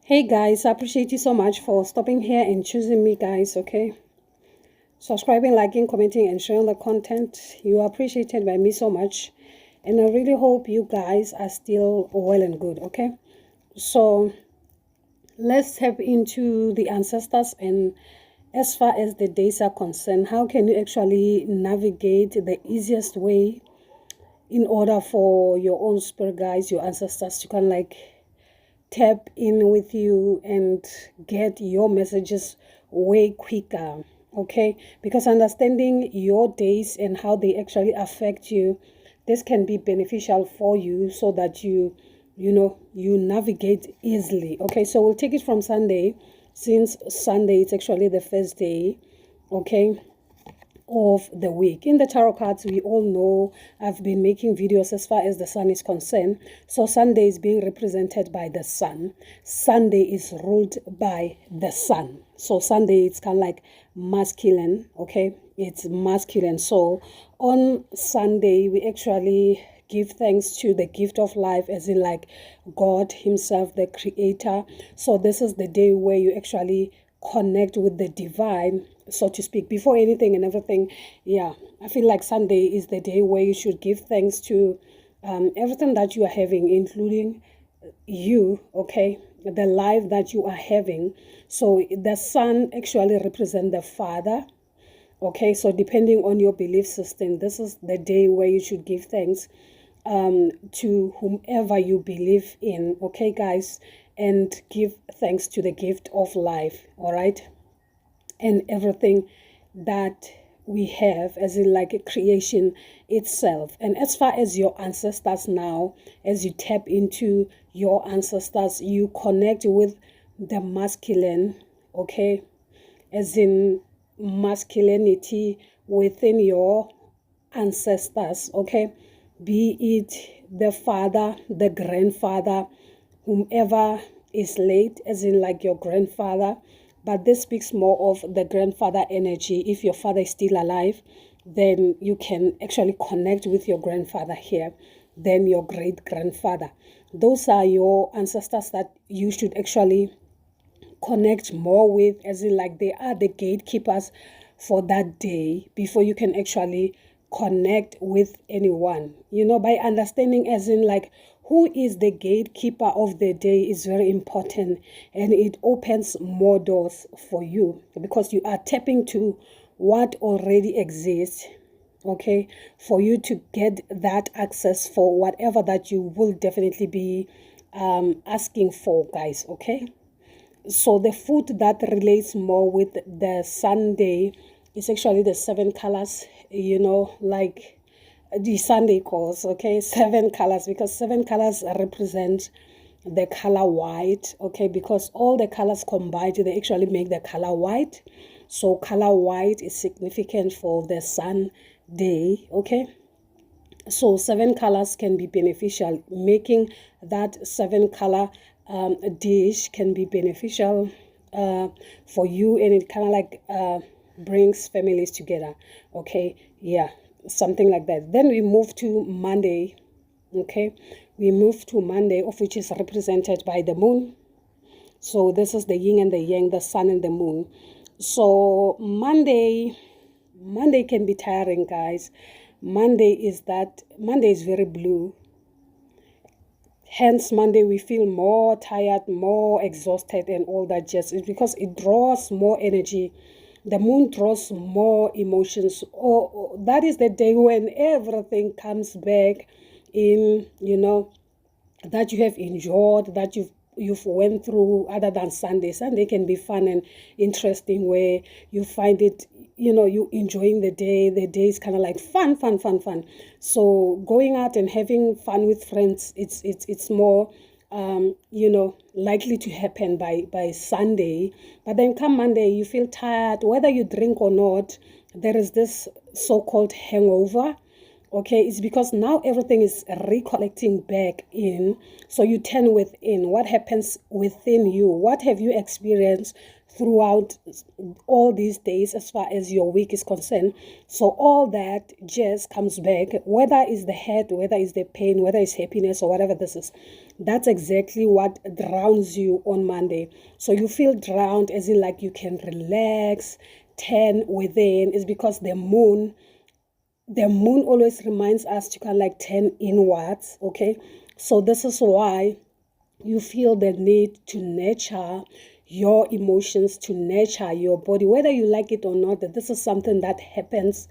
Hey guys, I appreciate you so much for stopping here and choosing me, guys. Okay, subscribing, liking, commenting, and sharing the content. You are appreciated by me so much, and I really hope you guys are still well and good. Okay, so let's tap into the ancestors, and as far as the days are concerned, how can you actually navigate the easiest way in order for your own spirit guides, your ancestors, to kind of like tap in with you and get your messages way quicker. Okay, because understanding your days and how they actually affect you, this can be beneficial for you so that you navigate easily. Okay, so we'll take it from Sunday, since Sunday is actually the first day. Okay, of the week. In the tarot cards, we all know I've been making videos as far as the sun is concerned. So Sunday is being represented by the sun. Sunday is ruled by the sun. So Sunday, it's kind of like masculine, okay? It's masculine. So on Sunday, we actually give thanks to the gift of life, as in like God himself, the creator. So this is the day where you actually connect with the divine, so to speak, before anything and everything. Yeah, I feel like Sunday is the day where you should give thanks to everything that you are having, including you, okay, the life that you are having. So the sun actually represents the father. Okay, so depending on your belief system, this is the day where you should give thanks to whomever you believe in. Okay, guys, and give thanks to the gift of life. All right, and everything that we have, as in like a creation itself. And as far as your ancestors now, as you tap into your ancestors, you connect with the masculine, okay, as in masculinity within your ancestors, okay, be it the father, the grandfather, whomever is late, as in like your grandfather. But this speaks more of the grandfather energy. If your father is still alive, then you can actually connect with your grandfather here, then your great grandfather. Those are your ancestors that you should actually connect more with, as in like they are the gatekeepers for that day before you can actually connect with anyone, by understanding, as in like who is the gatekeeper of the day is very important, and it opens more doors for you because you are tapping to what already exists, okay, for you to get that access for whatever that you will definitely be asking for, guys. Okay, so the food that relates more with the Sunday is actually the seven colors, like the Sunday calls, okay, seven colors, because seven colors represent the color white, okay, because all the colors combined, they actually make the color white. So color white is significant for the Sunday, okay. So seven colors can be beneficial. Making that seven color dish can be beneficial for you, and it kind of like brings families together. Okay, yeah, something like that. Then we move to Monday. Okay, we move to Monday, of which is represented by the moon. So this is the yin and the yang, the sun and the moon. So Monday can be tiring, guys. Monday is very blue. Hence, Monday we feel more tired, more exhausted, and all that. Just it's because it draws more energy. The moon draws more emotions. Or that is the day when everything comes back in, that you have enjoyed, that you've went through. Other than Sunday can be fun and interesting, where you find it, you enjoying the day. The day is kind of like fun. So going out and having fun with friends, it's more likely to happen by Sunday. But then come Monday, you feel tired, whether you drink or not. There is this so-called hangover, Okay, it's because now everything is recollecting back in. So you turn within. What happens within you? What have you experienced throughout all these days as far as your week is concerned? So all that just comes back, whether it's the head, whether it's the pain, whether it's happiness or whatever this is. That's exactly what drowns you on Monday. So you feel drowned, as in like you can relax, turn within. Is because the moon always reminds us to kind of like turn inwards. Okay, so this is why you feel the need to nurture your emotions, to nurture your body, whether you like it or not. That this is something that happens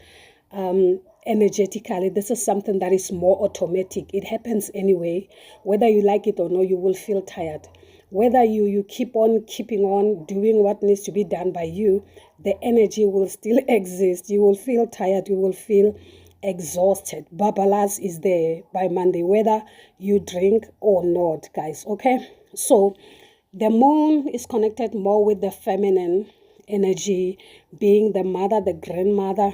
energetically. This is something that is more automatic. It happens anyway. Whether you like it or not, you will feel tired. Whether you keep on keeping on doing what needs to be done by you, the energy will still exist. You will feel tired. You will feel exhausted. Babalas is there by Monday, whether you drink or not, guys. Okay, so the moon is connected more with the feminine energy, being the mother, the grandmother.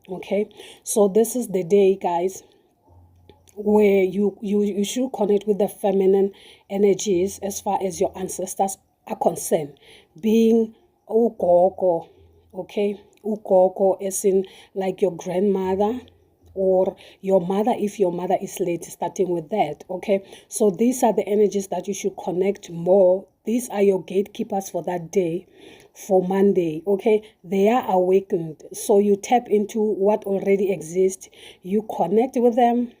Okay, so this is the day, guys, where you should connect with the feminine energies as far as your ancestors are concerned, being ugogo. Okay, ugogo as in like your grandmother or your mother if your mother is late, starting with that. Okay, so these are the energies that you should connect more. These are your gatekeepers for that day, for Monday. Okay, they are awakened, so you tap into what already exists, you connect with them.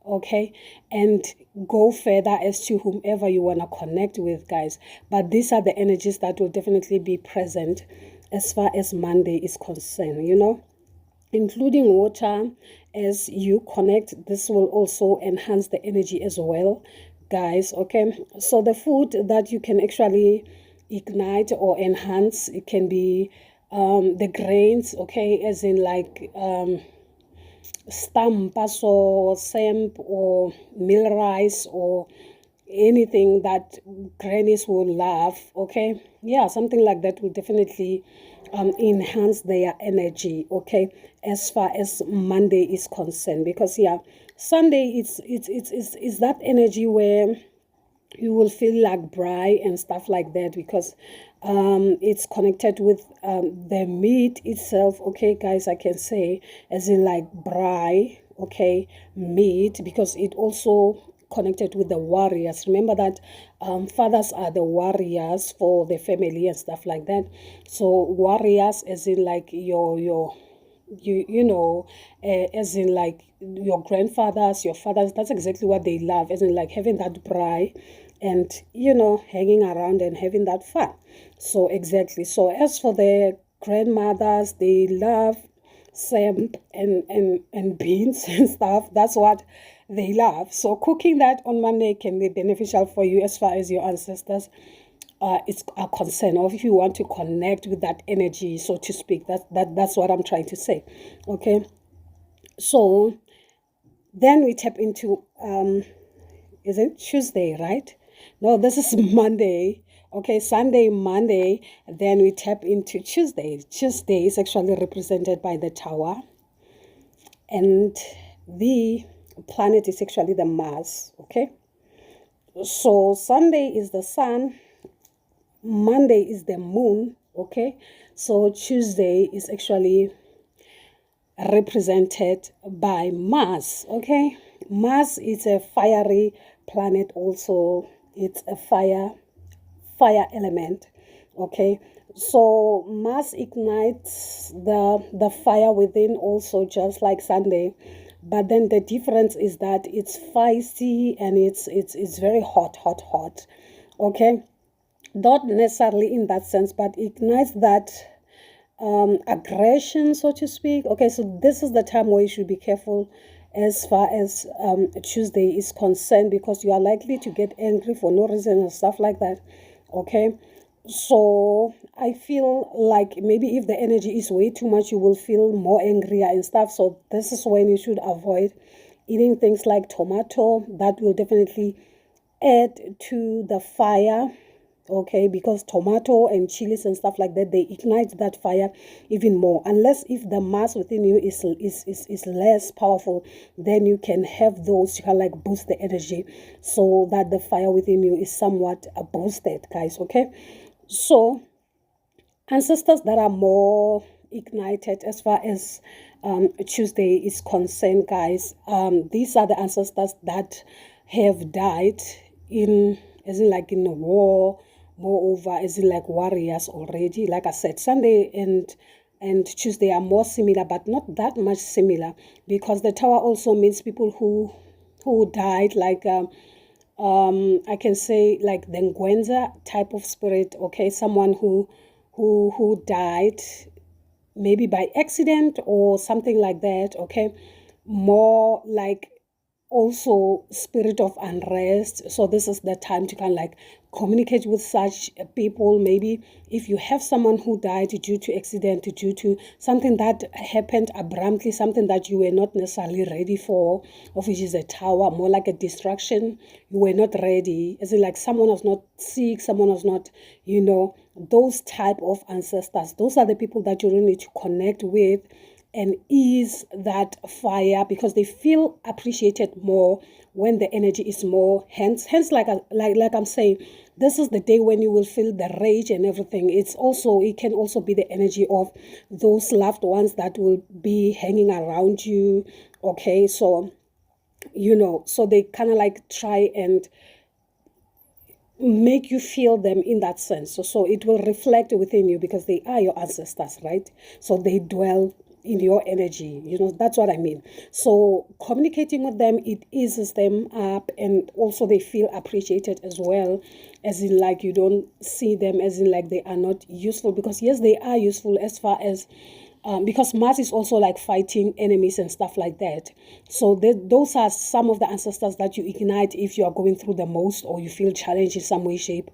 Okay, and go further as to whomever you want to connect with, guys. But these are the energies that will definitely be present as far as Monday is concerned, including water. As you connect, this will also enhance the energy as well, guys. Okay, so the food that you can actually ignite or enhance, it can be the grains. Okay, as in like stampa, so samp or meal rice or anything that grannies will love. Okay, yeah, something like that will definitely enhance their energy. Okay, as far as Monday is concerned, because yeah, Sunday it's that energy where you will feel like braai and stuff like that, because it's connected with the meat itself. Okay, guys, I can say as in like braai. Okay, meat, because it also connected with the warriors. Remember that fathers are the warriors for the family and stuff like that. So warriors as in like as in like your grandfathers, your fathers. That's exactly what they love, as in like having that braai and hanging around and having that fun. So exactly. So as for the grandmothers, they love samp and beans and stuff. That's what they love. So cooking that on Monday can be beneficial for you as far as your ancestors are concerned, or if you want to connect with that energy, so to speak. That's what I'm trying to say. Okay, so then we tap into is it Tuesday, right? No, this is Monday. Okay, Sunday, Monday, then we tap into Tuesday. Tuesday is actually represented by the tower, and the planet is actually the Mars. Okay, so Sunday is the sun, Monday is the moon. Okay, so Tuesday is actually represented by Mars. Okay, Mars is a fiery planet also. It's a fire element. Okay, so Mars ignites the fire within also, just like Sunday, but then the difference is that it's feisty and it's very hot. Okay, not necessarily in that sense, but ignites that aggression, so to speak. Okay, so this is the time where you should be careful as far as Tuesday is concerned, because you are likely to get angry for no reason and stuff like that. Okay, so I feel like maybe if the energy is way too much, you will feel more angrier and stuff. So this is when you should avoid eating things like tomato. That will definitely add to the fire. okay, because tomato and chilies and stuff like that, they ignite that fire even more. Unless if the mass within you is less powerful, then you can have those, you can like boost the energy so that the fire within you is somewhat boosted, guys. Okay, so ancestors that are more ignited as far as Tuesday is concerned, guys, these are the ancestors that have died in, as in like in a war, moreover, as in like warriors already. Like I said, Sunday and Tuesday are more similar, but not that much similar, because the tower also means people who died, like I can say like the Ngwenza type of spirit, okay, someone who died maybe by accident or something like that, okay, more like also spirit of unrest. So this is the time to kind of like communicate with such people. Maybe if you have someone who died due to accident, due to something that happened abruptly, something that you were not necessarily ready for, of which is a tower, more like a distraction, you were not ready, as in like someone was not sick, someone was not, you know, those type of ancestors. Those are the people that you really need to connect with and ease that fire, because they feel appreciated more when the energy is more. Hence like I'm saying, this is the day when you will feel the rage and everything. It can also be the energy of those loved ones that will be hanging around you, okay? So so they kind of like try and make you feel them in that sense. So it will reflect within you, because they are your ancestors, right? So they dwell in your energy, that's what I mean. So communicating with them, it eases them up, and also they feel appreciated as well, as in like you don't see them as in like they are not useful, because yes, they are useful as far as because Mars is also like fighting enemies and stuff like that. So those are some of the ancestors that you ignite if you are going through the most, or you feel challenged in some way, shape,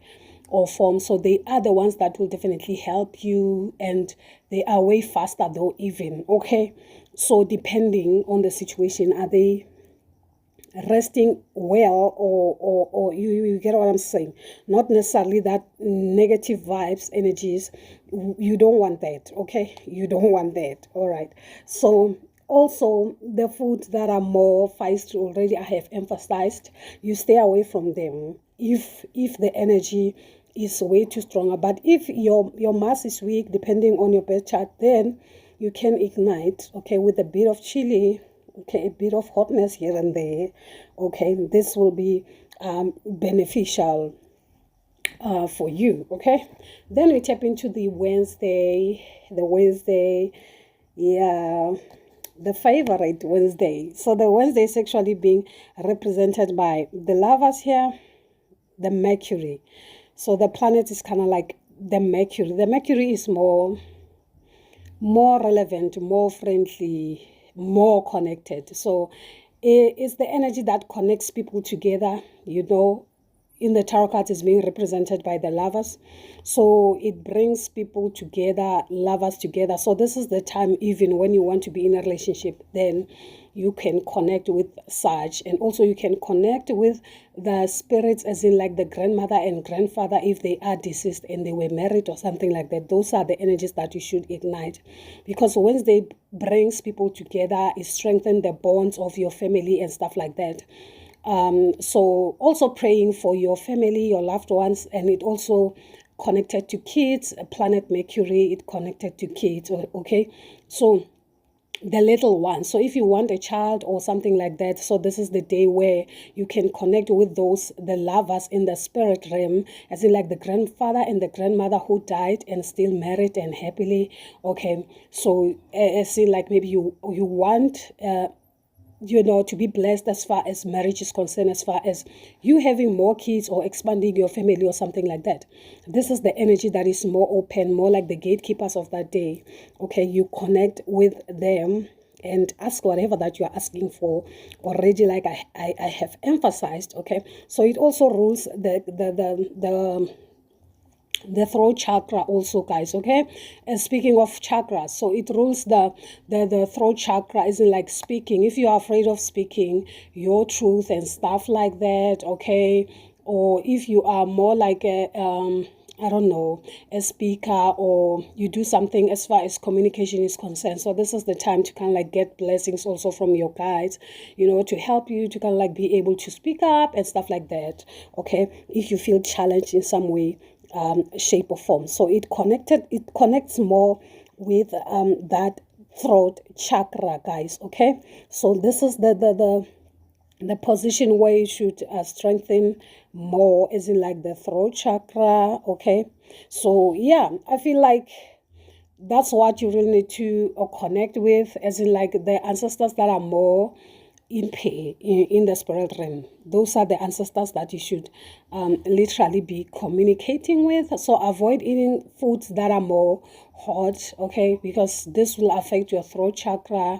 or form. So they are the ones that will definitely help you, and they are way faster though even, okay? So depending on the situation, are they resting well, or you get what I'm saying? Not necessarily that negative vibes, energies. You don't want that, okay? You don't want that. All right. So also the foods that are more feisty already, I have emphasized, you stay away from them if the energy is way too stronger. But if your mass is weak, depending on your birth chart, then you can ignite, okay, with a bit of chili, okay, a bit of hotness here and there, okay. This will be beneficial for you, okay. Then we tap into the Wednesday, yeah, the favorite Wednesday. So the Wednesday is actually being represented by the Lovers here, the Mercury. So the planet is kind of like the Mercury. The Mercury is more relevant, more friendly, more connected. So it's the energy that connects people together. In the tarot cards is being represented by the Lovers. So it brings people together, lovers together. So this is the time, even when you want to be in a relationship, then you can connect with such. And also you can connect with the spirits, as in like the grandmother and grandfather, if they are deceased and they were married or something like that. Those are the energies that you should ignite, because Wednesday brings people together, it strengthens the bonds of your family and stuff like that. So also praying for your family, your loved ones, and it also connected to kids. Planet Mercury, it connected to kids, okay? So the little one. So if you want a child or something like that, so this is the day where you can connect with the lovers in the spirit realm, as in like the grandfather and the grandmother who died and still married and happily, okay? So as in like maybe you want to be blessed as far as marriage is concerned, as far as you having more kids or expanding your family or something like that. This is the energy that is more open, more like the gatekeepers of that day. Okay, you connect with them and ask whatever that you are asking for already, like I have emphasized, okay? So it also rules the throat chakra also, guys, okay? And speaking of chakras, so it rules the throat chakra, isn't like speaking. If you are afraid of speaking your truth and stuff like that, okay, or if you are more like a I don't know, a speaker, or you do something as far as communication is concerned. So this is the time to kind of like get blessings also from your guides, you know, to help you to kind of like be able to speak up and stuff like that. Okay, if you feel challenged in some way, shape or form. So it connects more with that throat chakra, guys. Okay, so this is the position where you should strengthen more, as in like the throat chakra. Okay, so yeah, I feel like that's what you really need to connect with, as in like the ancestors that are more in pay in the spirit realm. Those are the ancestors that you should literally be communicating with. So avoid eating foods that are more hot, okay, because this will affect your throat chakra,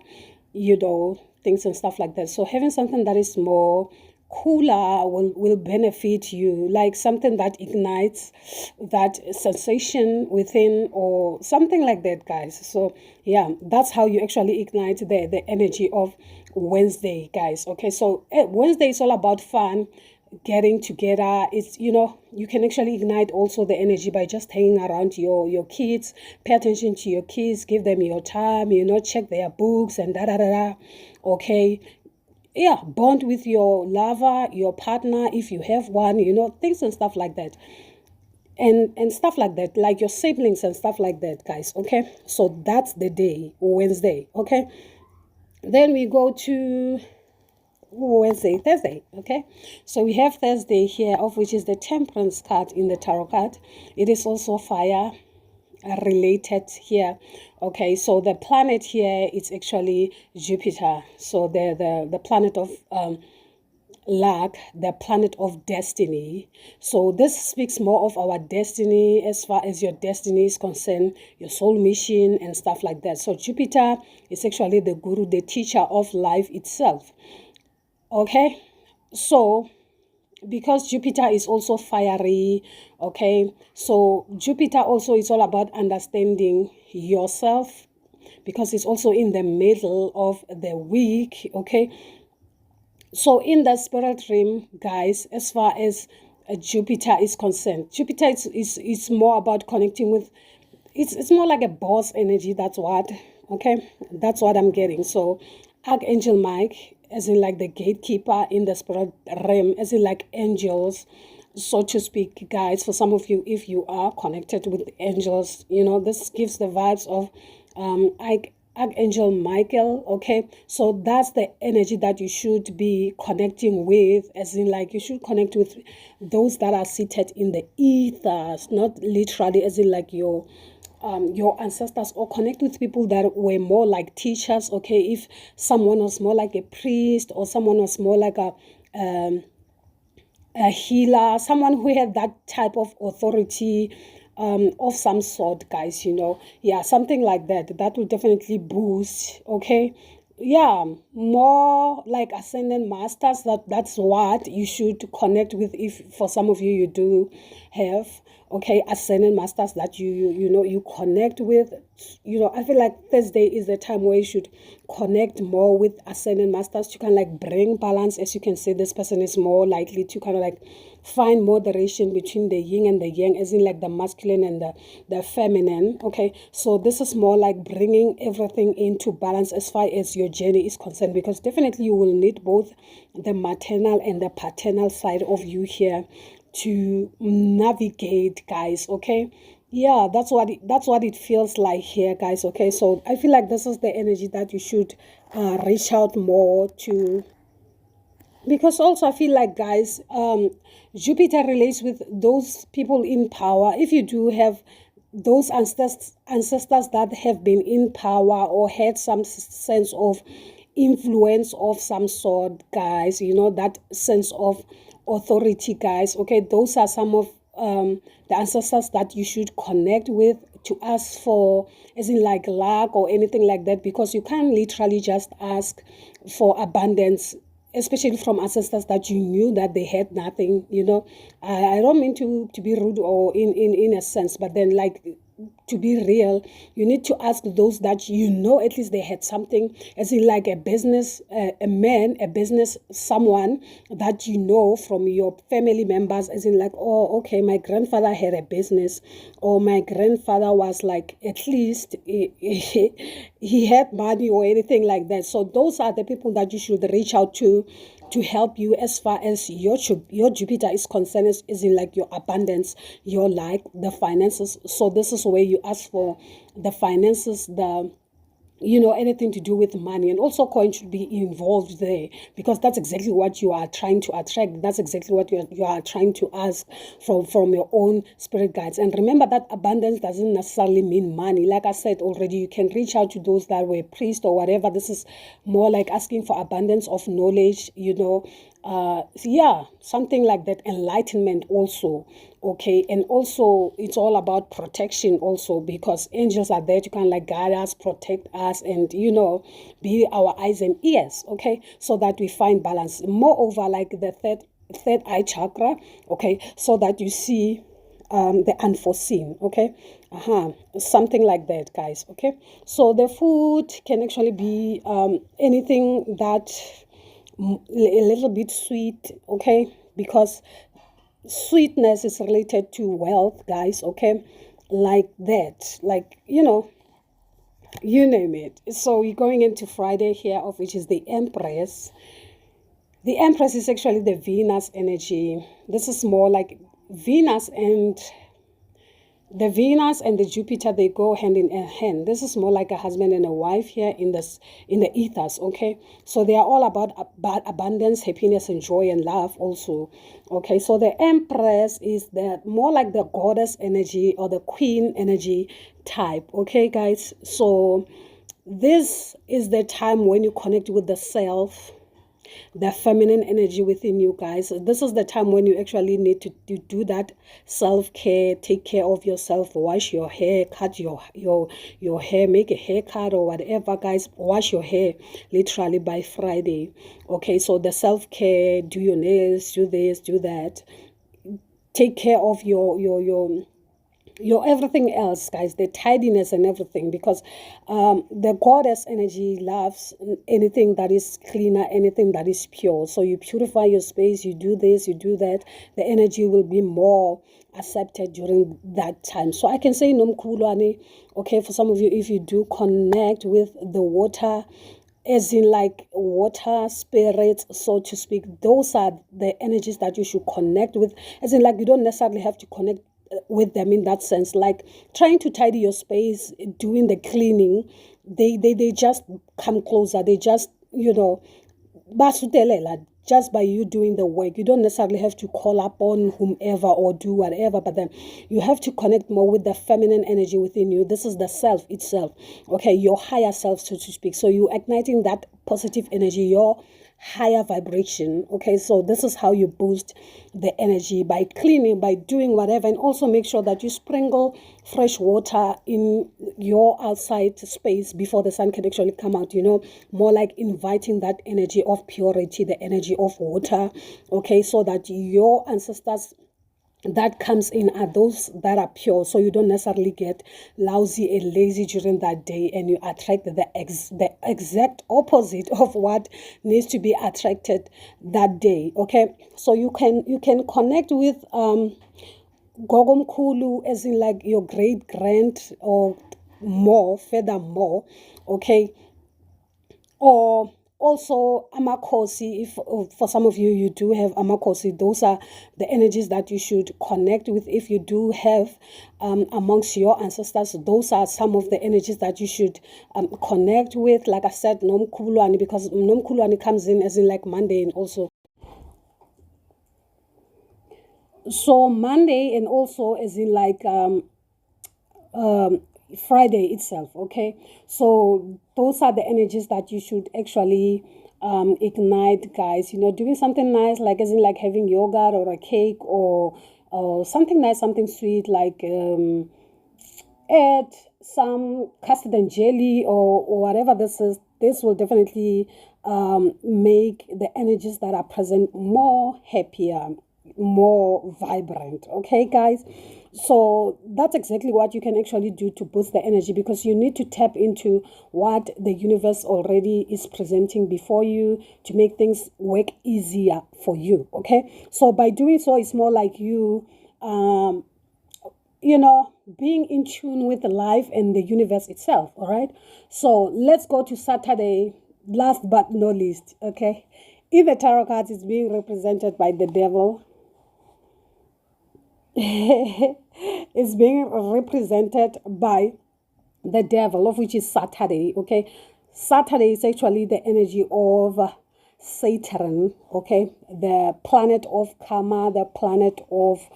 you know, things and stuff like that. So having something that is more cooler will benefit you, like something that ignites that sensation within or something like that, guys. So yeah, that's how you actually ignite the energy of Wednesday, guys. Okay, so Wednesday is all about fun, getting together. It's, you know, you can actually ignite also the energy by just hanging around your kids. Pay attention to your kids, give them your time, you know, check their books and da da da da. Okay, yeah, bond with your lover, your partner, if you have one, you know, things and stuff like that, and stuff like that, like your siblings and stuff like that, guys. Okay, so that's the day, Wednesday. Okay, then we go to Thursday. Okay, so we have Thursday here, of which is the Temperance card in the tarot card. It is also fire related here. Okay, so the planet here is actually Jupiter. So the planet of luck, the planet of destiny. So this speaks more of our destiny, as far as your destiny is concerned, your soul mission and stuff like that. So Jupiter is actually the guru, the teacher of life itself. Okay, so because Jupiter is also fiery, okay, so Jupiter also is all about understanding yourself, because it's also in the middle of the week. Okay, so in the spirit realm, guys, as far as Jupiter is concerned, Jupiter is more about connecting with, it's more like a boss energy. That's what, okay, that's what I'm getting. So Archangel Mike, as in like the gatekeeper in the spirit realm, as in like angels, so to speak, guys. For some of you, if you are connected with angels, you know, this gives the vibes of Archangel Michael. Okay, so that's the energy that you should be connecting with, as in like you should connect with those that are seated in the ethers, not literally as in like your ancestors, or connect with people that were more like teachers. Okay, if someone was more like a priest, or someone was more like a healer, someone who had that type of authority of some sort, guys, you know, yeah, something like that, that will definitely boost. Okay, yeah, more like ascendant masters, that's what you should connect with, if for some of you do have, okay, ascendant masters that you know you connect with. You know, I feel like Thursday is the time where you should connect more with ascendant masters to kind of like bring balance. As you can see, this person is more likely to kind of like find moderation between the yin and the yang, as in like the masculine and the feminine. Okay, so this is more like bringing everything into balance as far as your journey is concerned, because definitely you will need both the maternal and the paternal side of you here to navigate, guys. Okay, yeah, that's what it feels like here, guys. Okay, so I feel like this is the energy that you should reach out more to, because also I feel like, guys, Jupiter relates with those people in power. If you do have those ancestors that have been in power or had some sense of influence of some sort, guys, you know, that sense of authority, guys. Okay, those are some of the ancestors that you should connect with to ask for, as in like luck or anything like that, because you can't literally just ask for abundance, especially from ancestors that you knew that they had nothing. You know, I don't mean to be rude or in a sense, but then like to be real, you need to ask those that you know at least they had something, as in like a business, a man, a business, someone that you know from your family members, as in like, oh, okay, my grandfather had a business, or my grandfather was like, at least he had money or anything like that. So those are the people that you should reach out to help you as far as your Jupiter is concerned, is in like your abundance, your like the finances. So this is where you ask for the finances, the anything to do with money, and also coin should be involved there, because that's exactly what you are trying to attract. That's exactly what you are trying to ask from your own spirit guides. And remember that abundance doesn't necessarily mean money. Like I said already, you can reach out to those that were priests or whatever. This is more like asking for abundance of knowledge, yeah, something like that. Enlightenment also, okay. And also it's all about protection also, because angels are there to kind of like guide us, protect us, and be our eyes and ears, okay, so that we find balance. Moreover, like the third eye chakra, okay, so that you see the unforeseen, okay, something like that, guys, okay. So the food can actually be anything that a little bit sweet, okay, because sweetness is related to wealth, guys, okay, like that, like you name it. So we're going into Friday here, of which is the Empress. The Empress is actually the Venus energy. This is more like Venus and the Venus and the Jupiter, they go hand in hand. This is more like a husband and a wife here in the ethers, okay? So they are all about abundance, happiness, and joy and love also, okay? So the Empress is the more like the goddess energy or the queen energy type, okay, guys? So this is the time when you connect with the self, the feminine energy within you, guys. This is the time when you actually need to do that self-care, take care of yourself, wash your hair, cut your hair, make a haircut or whatever, guys. Wash your hair literally by Friday, okay? So the self-care, do your nails, do this, do that, take care of your everything else, guys, the tidiness and everything, because the goddess energy loves anything that is cleaner, anything that is pure. So you purify your space, you do this, you do that, the energy will be more accepted during that time. So I can say nomkhulwane, okay, for some of you, if you do connect with the water, as in like water spirits, so to speak, those are the energies that you should connect with. As in like, you don't necessarily have to connect with them in that sense, like trying to tidy your space, doing the cleaning, they just come closer, they just basutelela just by you doing the work. You don't necessarily have to call up on whomever or do whatever, but then you have to connect more with the feminine energy within you. This is the self itself, okay, your higher self, so to speak. So you igniting that positive energy, your higher vibration, okay. So this is how you boost the energy, by cleaning, by doing whatever. And also make sure that you sprinkle fresh water in your outside space before the sun can actually come out, more like inviting that energy of purity, the energy of water, okay, so that your ancestors that comes in are those that are pure, so you don't necessarily get lousy and lazy during that day, and you attract the exact opposite of what needs to be attracted that day, okay. So you can connect with Gogomkulu, as in like your great grand or more, furthermore, okay, or also Amakosi. If for some of you, you do have Amakosi, those are the energies that you should connect with. If you do have amongst your ancestors, those are some of the energies that you should connect with. Like I said, Nomkhulwane, because Nomkhulwane comes in as in like Monday, and also so Monday, and also as in like Friday itself, okay. So those are the energies that you should actually ignite, guys. Doing something nice, like as in like having yogurt or a cake, or something nice, something sweet, like add some custard and jelly, or whatever this is. This will definitely make the energies that are present more happier. more vibrant. Okay, guys, so that's exactly what you can actually do to boost the energy, because you need to tap into what the universe already is presenting before you to make things work easier for you. Okay, so by doing so, it's more like you being in tune with life and the universe itself. All right, so let's go to Saturday. Last but not least, okay, in the tarot cards, it's being represented by the devil. It's being represented by the devil, of which is Saturday. Okay, Saturday is actually the energy of Saturn. Okay, the planet of karma, the planet of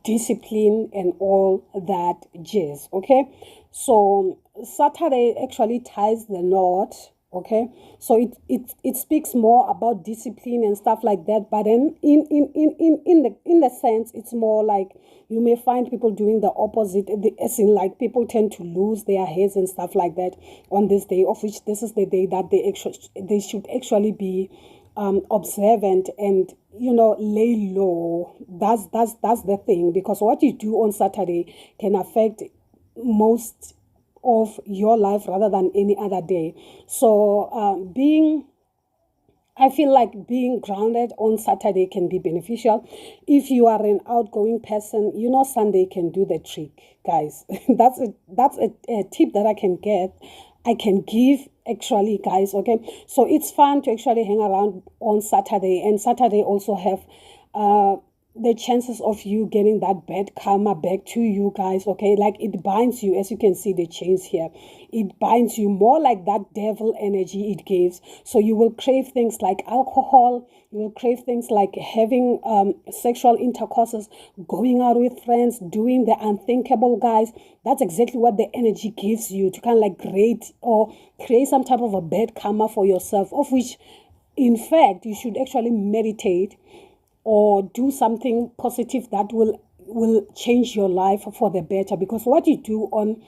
discipline and all that jazz. Okay, so Saturday actually ties the knot. Okay, so it speaks more about discipline and stuff like that, but then in the sense, it's more like you may find people doing the opposite, as in like people tend to lose their heads and stuff like that on this day, of which this is the day that they should actually be observant and lay low. That's the thing, because what you do on Saturday can affect most of your life rather than any other day. So I feel like being grounded on Saturday can be beneficial. If you are an outgoing person, Sunday can do the trick, guys. That's a tip that I can give actually, guys. Okay, so it's fun to actually hang around on Saturday, and Saturday also have the chances of you getting that bad karma back to you, guys. Okay, like it binds you, as you can see the chains here. It binds you more like that devil energy it gives. So you will crave things like alcohol, you will crave things like having sexual intercourses, going out with friends, doing the unthinkable, guys. That's exactly what the energy gives you, to kind of like create some type of a bad karma for yourself, of which in fact you should actually meditate or do something positive that will change your life for the better, because what you do on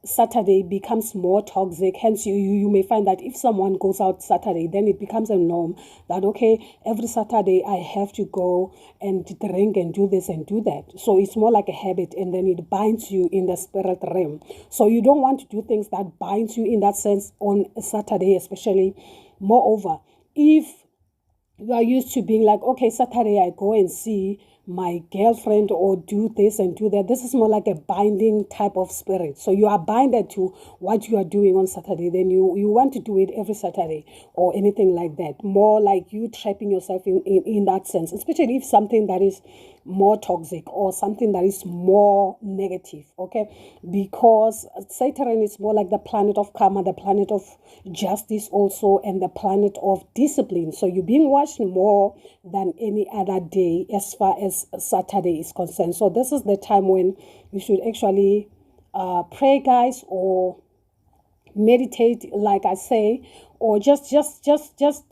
Saturday becomes more toxic. Hence you may find that if someone goes out Saturday, then it becomes a norm that, okay, every Saturday I have to go and drink and do this and do that. So it's more like a habit, and then it binds you in the spirit realm. So you don't want to do things that binds you in that sense on Saturday, especially. Moreover, if you are used to being like, okay, Saturday I go and see my girlfriend or do this and do that. This is more like a binding type of spirit. So you are binded to what you are doing on Saturday. Then you want to do it every Saturday or anything like that. More like you trapping yourself in that sense, especially if something that is more toxic or something that is more negative. Okay, because Saturn is more like the planet of karma, the planet of justice also, and the planet of discipline. So you're being watched more than any other day as far as Saturday is concerned. So this is the time when you should actually pray, guys, or meditate, like I say, or just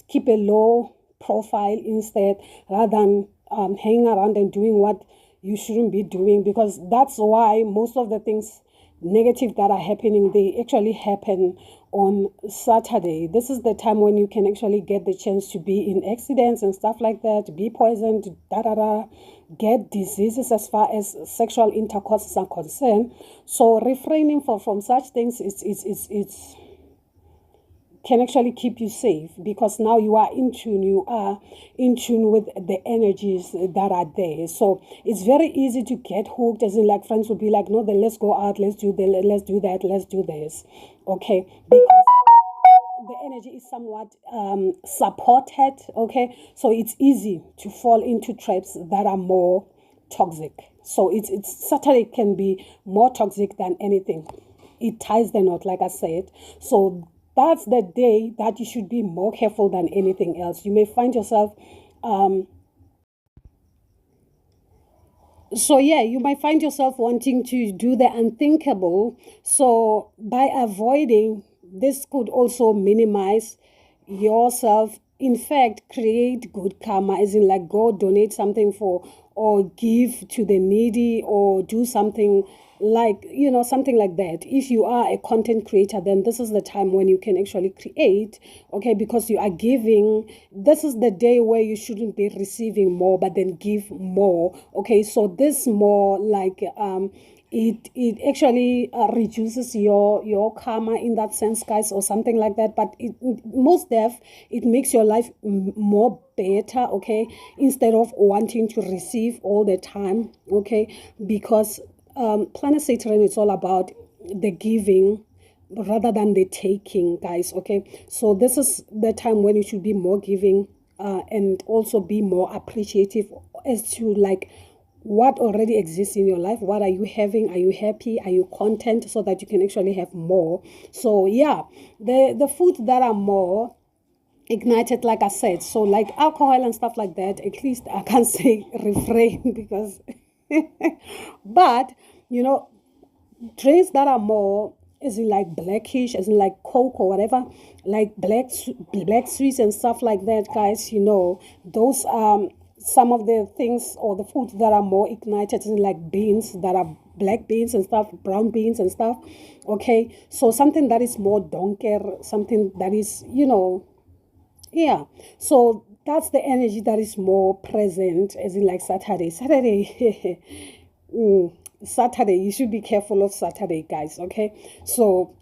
keep a low profile instead, rather than hanging around and doing what you shouldn't be doing, because that's why most of the things negative that are happening, they actually happen on Saturday. This is the time when you can actually get the chance to be in accidents and stuff like that, be poisoned, get diseases as far as sexual intercourses are concerned. So refraining from such things it's can actually keep you safe, because now you are in tune with the energies that are there. So it's very easy to get hooked, as in like friends will be like, no, then let's go out, let's do that, let's do this. Okay, because the energy is somewhat supported. Okay, so it's easy to fall into traps that are more toxic. So it's Saturday can be more toxic than anything. It ties the knot, like I said. So that's the day that you should be more careful than anything else. You may find yourself you might find yourself wanting to do the unthinkable. So by avoiding this could also minimize yourself, in fact create good karma, as in like go donate something for or give to the needy, or do something like, you know, something like that. If you are a content creator, then this is the time when you can actually create, okay, because you are giving. This is the day where you shouldn't be receiving more, but then give more, okay. So this more like it actually reduces your karma in that sense, guys, or something like that. But most def, it makes your life more better, okay, instead of wanting to receive all the time, okay. Because Planet Saturn, it's all about the giving rather than the taking, guys, okay. So this is the time when you should be more giving, and also be more appreciative as to like what already exists in your life. What are you having? Are you happy? Are you content, so that you can actually have more? So yeah, the foods that are more ignited, like I said, so like alcohol and stuff like that, at least I can't say refrain because but you know, drinks that are more, as in like blackish, as in like Coke or whatever, like black sweets and stuff like that, guys, you know, those some of the things or the foods that are more ignited, as in like beans that are black beans and stuff, brown beans and stuff, okay. So something that is more donker, something that is, you know, yeah. So that's the energy that is more present, as in like Saturday. Saturday, you should be careful of Saturday, guys, okay. So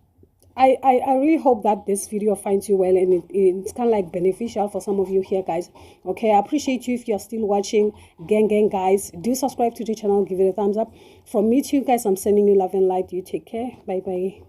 I really hope that this video finds you well, and it's kind of like beneficial for some of you here, guys, okay. I appreciate you if you're still watching. Gang, guys, do subscribe to the channel, give it a thumbs up. From me to you guys, I'm sending you love and light. You take care. Bye.